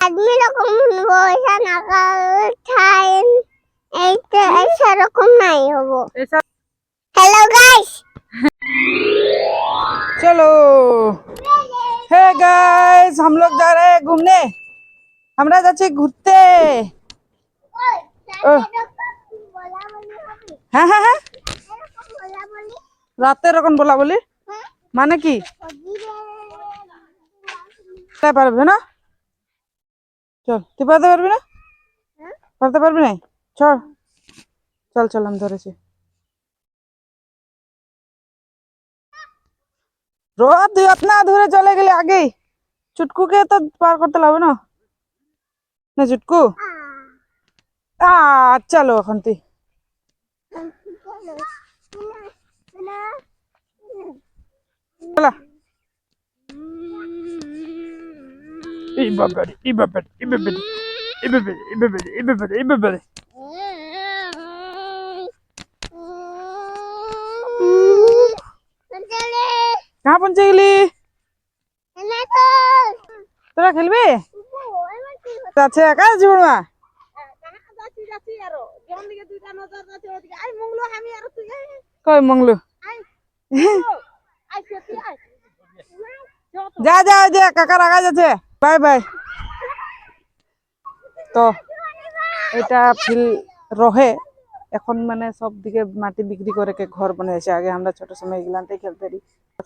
आदमी रकम ऐसा ना ठाइन ऐसा रकम नहीं हो वो। हेलो गाइस, चलो हे गाइस, हम लोग जा रहे हैं घूमने। हमरा যাচ্ছে ঘুরতে। হ্যাঁ হ্যাঁ হ্যাঁ, রাতের এখন বলা বলি মানে কি পারবে না? চল, তুই পারতে পারবি না? পারতে পারবি না? চল চল চল, আমি ধরেছি। রোদ তুই अपना ধরে চলে গেলে আগেই চুটকুকে তো পার করতে লাগবে না। না চুটকু, চলো এখন তুই। চলা। এই বাবারে, এই বাবারে, এই বাবারে, এই বাবারে, এই বাবারে, এই বাবারে, এই বাবারে। कहाँ पहुंचे गली? তোরা খেলবি? আচ্ছা একা জীবন মা কই মংলু যা যা যা, কাকার আগা যাচ্ছে। Bye bye. তো এটা ফিল রহে এখন, মানে সব দিকে মাটি বিক্রি করে কে ঘর বানিয়েছে। আগে আমরা ছোট সময় এগুলাতেই খেলতে পারি।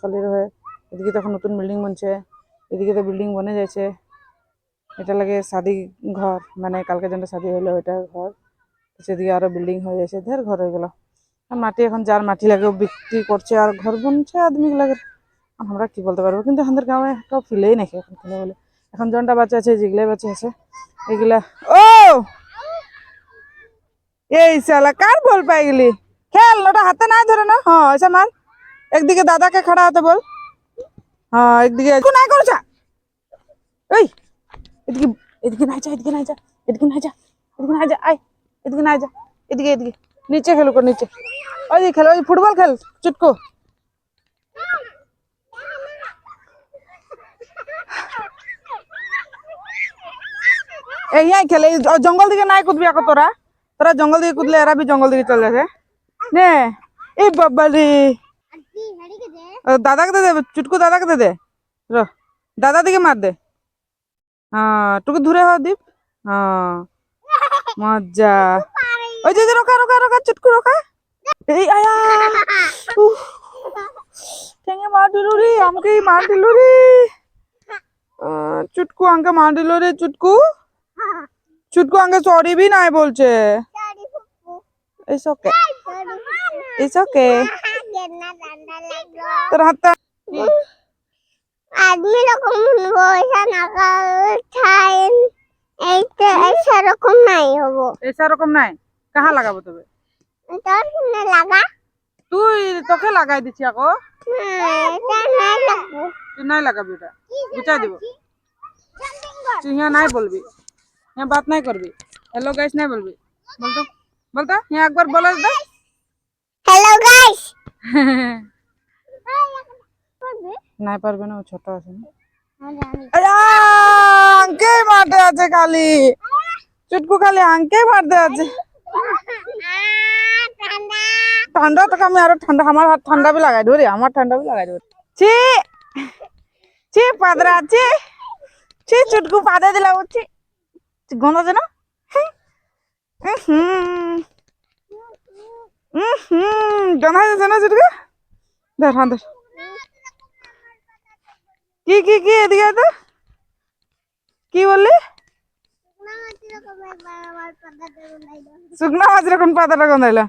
খালি রহে এদিকে তখন নতুন বিল্ডিং বনছে, এদিকে তো বিল্ডিং বনে যাচ্ছে। এটা লাগে শাদি ঘর, মানে কালকে যেটা শাদি হলো ওইটা ঘর। সেদিকে আরো বিল্ডিং হয়ে যাচ্ছে, ঢের ঘর হয়ে গেল। মাটি এখন যার মাটি লাগে বিক্রি করছে আর ঘর বনছে আদমি লাগে। আমরা কি বলতে পারবো, কিন্তু আমাদের গ্রামে কেউ ফিলেই নাকি এখন খেলে বলে। এখন জনটা বাচ্চা আছে, যেগুলাই বাচ্চা আছে এগুলা। ও এই শালা কার বল পাই গেলি? খেল, ওটা হাতে নাই ধরে না। হ্যাঁ আচ্ছা মার। একদিকে দাদাকে খাড়া হতে বল। হ্যাঁ একদিকে নাই করছা। এই এদিকে, এদিকে নাই যা, এদিকে নাই যা, এদিকে নাই যা, এদিকে নাই যা, আয় এদিকে নাই যা, এদিকে এদিকে নিচে খেলো কর, নিচে ওই যে খেলো, ওই ফুটবল খেল চুটকু। এই খেলে জঙ্গল দিকে নাই কুদবি আকৌ তোরা। তোরা জঙ্গল দিকে কুদলে এরা भी জঙ্গল দিকে চলে যাবে নে। এই বাবা রে, দাদাকে দে দে চুটকু, দাদাকে দে দে। র দাদা দিকে মার দে। হ্যাঁ টুকু দূরে হ দীপ। হ্যাঁ মজা। ওই যে রোকা রোকা রোকা চুটকু রোকা। এই আয়া ঠেঙে মার দিল রে, আমাকে মার দিল রে। চুটকু আমাকে মার দিল রে। চুটকু চুটকু আমাকে সরি भी নাই বলছে। It's okay. It's okay. তোর হাতটা आदमी रकम ऐसा ना ठाइन ऐसा रकम नहीं हो वो। ऐसा রকম নাই। কাহা লাগাবো তবে? তোর কিনে লাগা। তুই তোকে লাগাই দিছি আকৌ। এটা নাই লাগবো। তুই নাই লাগাবি, এটা বুঝাই দিব। তুই यहाँ নাই বলবি, यहाँ बात नहीं करबी। हेलो गाइस नहीं बोलबी। बोलतो बोलतो यहाँ एक बार बोला दे। Hello guys. নাই পারবে না, ও ছোট আছে না। আঙ্কে মারতে আছে খালি চুটকু, খালি আঙ্কে মারতে আছে। ঠান্ডা তো আমি আরো ঠান্ডা, আমার হাত ঠান্ডা भी লাগাই দেবো রে, আমার ঠান্ডা भी লাগাই দেবো। ছি ছি পাদরা ছি ছি, চুটকু পাদে দিলা উঠছি গন্ধ আছে না। গন্ধ আছে না চুটকু। ধর হ্যাঁ ধর। কি কি কি এদিকে তো কি বললি? শুকনা মাছ এরকম পাতাটা গন্ধাইলো।